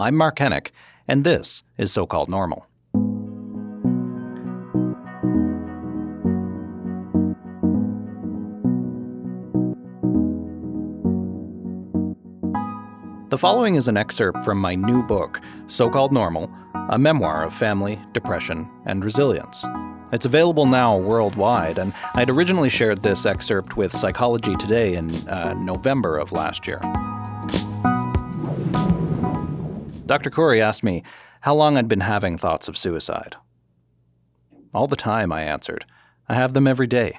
I'm Mark Henick, and this is So-Called Normal. The following is an excerpt from my new book, So-Called Normal, a memoir of family, depression, and resilience. It's available now worldwide, and I'd originally shared this excerpt with Psychology Today in November of last year. Dr. Corey asked me how long I'd been having thoughts of suicide. All the time, I answered. I have them every day.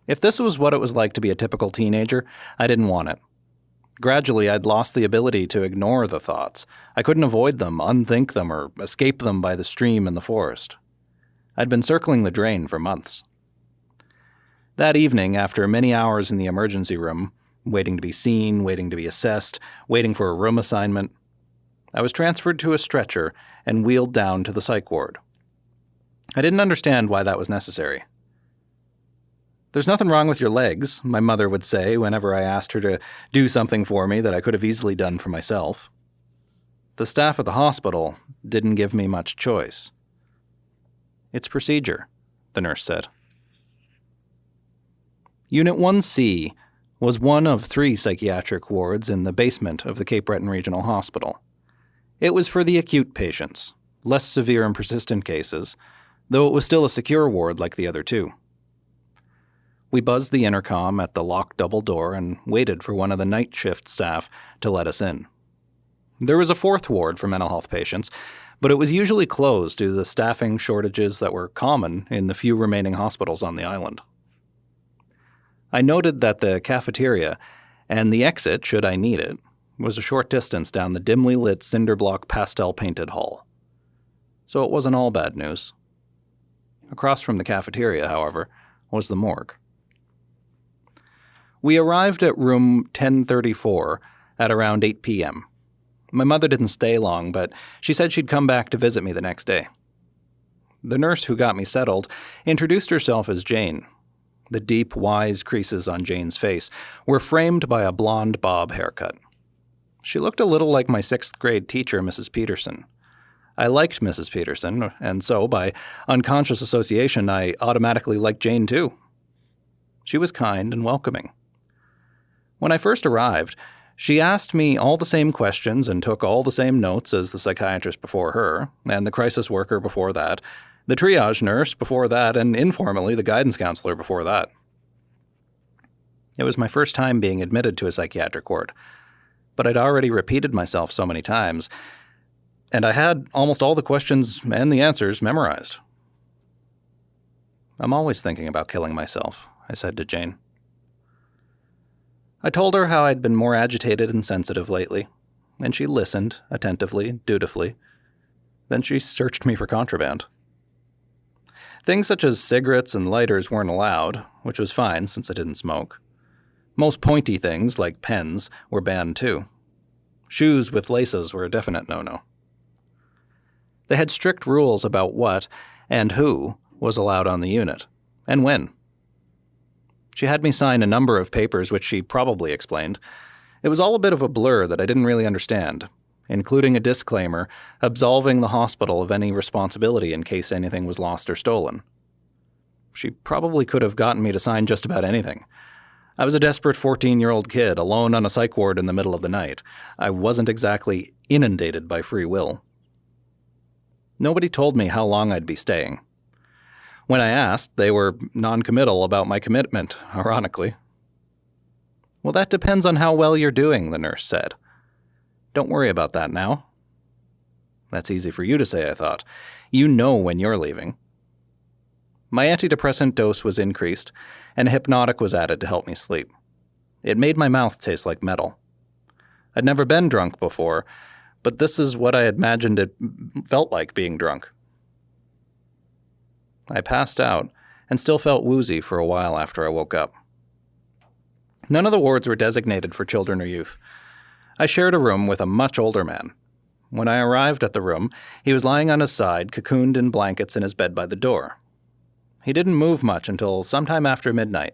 If this was what it was like to be a typical teenager, I didn't want it. Gradually, I'd lost the ability to ignore the thoughts. I couldn't avoid them, unthink them, or escape them by the stream in the forest. I'd been circling the drain for months. That evening, after many hours in the emergency room, waiting to be seen, waiting to be assessed, waiting for a room assignment, I was transferred to a stretcher and wheeled down to the Psych Ward. I didn't understand why that was necessary. "There's nothing wrong with your legs," my mother would say whenever I asked her to do something for me that I could have easily done for myself. The staff at the hospital didn't give me much choice. "It's procedure," the nurse said. Unit 1C was one of 3 psychiatric wards in the basement of the Cape Breton Regional Hospital. It was for the acute patients, less severe and persistent cases, though it was still a secure ward like the other 2. We buzzed the intercom at the locked double door and waited for one of the night shift staff to let us in. There was a 4th ward for mental health patients, but it was usually closed due to the staffing shortages that were common in the few remaining hospitals on the island. I noted that the cafeteria and the exit, should I need it, was a short distance down the dimly lit cinder block pastel-painted hall. So it wasn't all bad news. Across from the cafeteria, however, was the morgue. We arrived at room 1034 at around 8 p.m. My mother didn't stay long, but she said she'd come back to visit me the next day. The nurse who got me settled introduced herself as Jane. The deep, wise creases on Jane's face were framed by a blonde bob haircut. She looked a little like my 6th grade teacher, Mrs. Peterson. I liked Mrs. Peterson, and so, by unconscious association, I automatically liked Jane too. She was kind and welcoming. When I first arrived, she asked me all the same questions and took all the same notes as the psychiatrist before her, and the crisis worker before that, the triage nurse before that, and informally the guidance counselor before that. It was my first time being admitted to a psychiatric ward, but I'd already repeated myself so many times, and I had almost all the questions and the answers memorized. "I'm always thinking about killing myself," I said to Jane. I told her how I'd been more agitated and sensitive lately, and she listened, attentively, dutifully. Then she searched me for contraband. Things such as cigarettes and lighters weren't allowed, which was fine since I didn't smoke. Most pointy things, like pens, were banned too. Shoes with laces were a definite no-no. They had strict rules about what and who was allowed on the unit, and when. She had me sign a number of papers which she probably explained. It was all a bit of a blur that I didn't really understand, including a disclaimer absolving the hospital of any responsibility in case anything was lost or stolen. She probably could have gotten me to sign just about anything. I was a desperate 14-year-old kid alone on a psych ward in the middle of the night. I wasn't exactly inundated by free will. Nobody told me how long I'd be staying. When I asked, they were non-committal about my commitment, ironically. "Well, that depends on how well you're doing," the nurse said. "Don't worry about that now." That's easy for you to say, I thought. You know when you're leaving. My antidepressant dose was increased, and a hypnotic was added to help me sleep. It made my mouth taste like metal. I'd never been drunk before, but this is what I imagined it felt like being drunk. I passed out and still felt woozy for a while after I woke up. None of the wards were designated for children or youth. I shared a room with a much older man. When I arrived at the room, he was lying on his side, cocooned in blankets in his bed by the door. He didn't move much until sometime after midnight,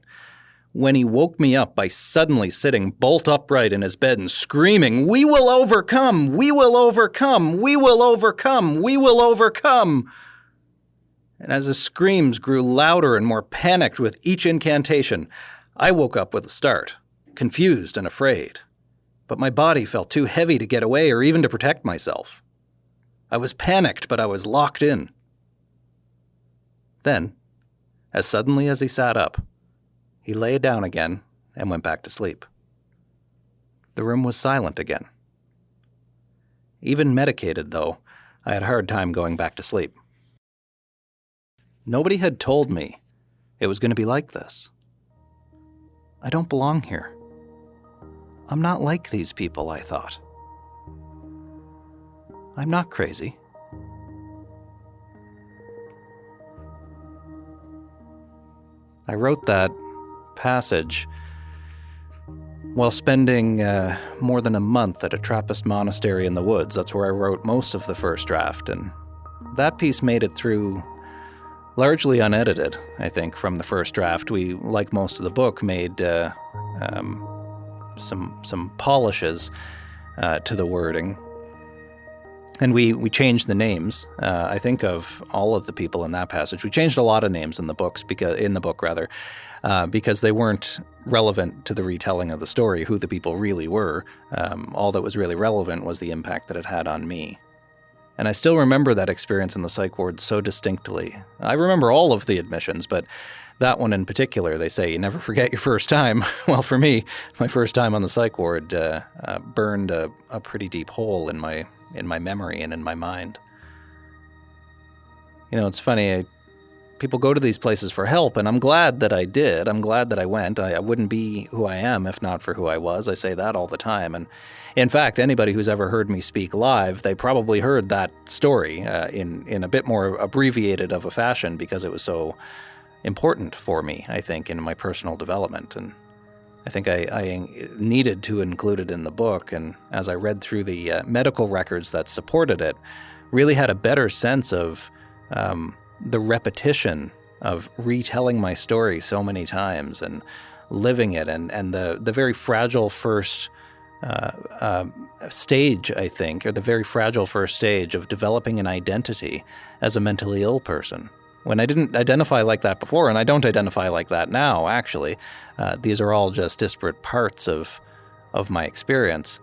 when he woke me up by suddenly sitting bolt upright in his bed and screaming, "We will overcome! We will overcome! We will overcome! We will overcome!" And as his screams grew louder and more panicked with each incantation, I woke up with a start, confused and afraid. But my body felt too heavy to get away or even to protect myself. I was panicked, but I was locked in. Then, as suddenly as he sat up, he lay down again and went back to sleep. The room was silent again. Even medicated, though, I had a hard time going back to sleep. Nobody had told me it was going to be like this. I don't belong here. I'm not like these people, I thought. I'm not crazy. I wrote that passage while spending more than a month at a Trappist monastery in the woods. That's where I wrote most of the first draft, and that piece made it through largely unedited, I think, from the first draft. We, like most of the book, made some polishes to the wording. And we changed the names, I think, of all of the people in that passage. We changed a lot of names in the book because they weren't relevant to the retelling of the story, who the people really were. All that was really relevant was the impact that it had on me. And I still remember that experience in the Psych Ward so distinctly. I remember all of the admissions, but that one in particular, they say you never forget your first time. Well, for me, my first time on the Psych Ward burned a pretty deep hole in my memory and in my mind. You know, it's funny, people go to these places for help, and I'm glad that I did. I'm glad that I went. I wouldn't be who I am if not for who I was. I say that all the time. And in fact, anybody who's ever heard me speak live, they probably heard that story in a bit more abbreviated of a fashion because it was so important for me, I think, in my personal development. And I think I needed to include it in the book, and as I read through the medical records that supported it, really had a better sense of the repetition of retelling my story so many times and living it, and the very fragile first stage, I think, or the very fragile first stage of developing an identity as a mentally ill person. When I didn't identify like that before, and I don't identify like that now, actually. These are all just disparate parts of my experience.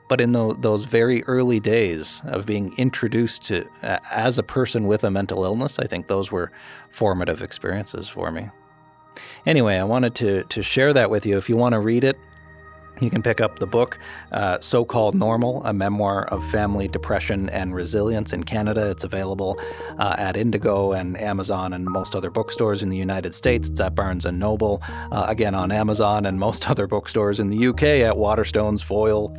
But in those very early days of being introduced to as a person with a mental illness, I think those were formative experiences for me. Anyway, I wanted to share that with you. If you want to read it, you can pick up the book, So-Called Normal, A Memoir of Family, Depression, and Resilience. In Canada, it's available at Indigo and Amazon and most other bookstores in the United States. It's at Barnes & Noble, again on Amazon and most other bookstores in the UK at Waterstones, Foyle,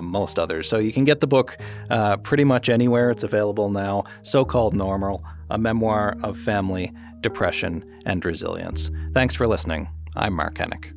most others. So you can get the book pretty much anywhere. It's available now. So-Called Normal, A Memoir of Family, Depression, and Resilience. Thanks for listening. I'm Mark Henick.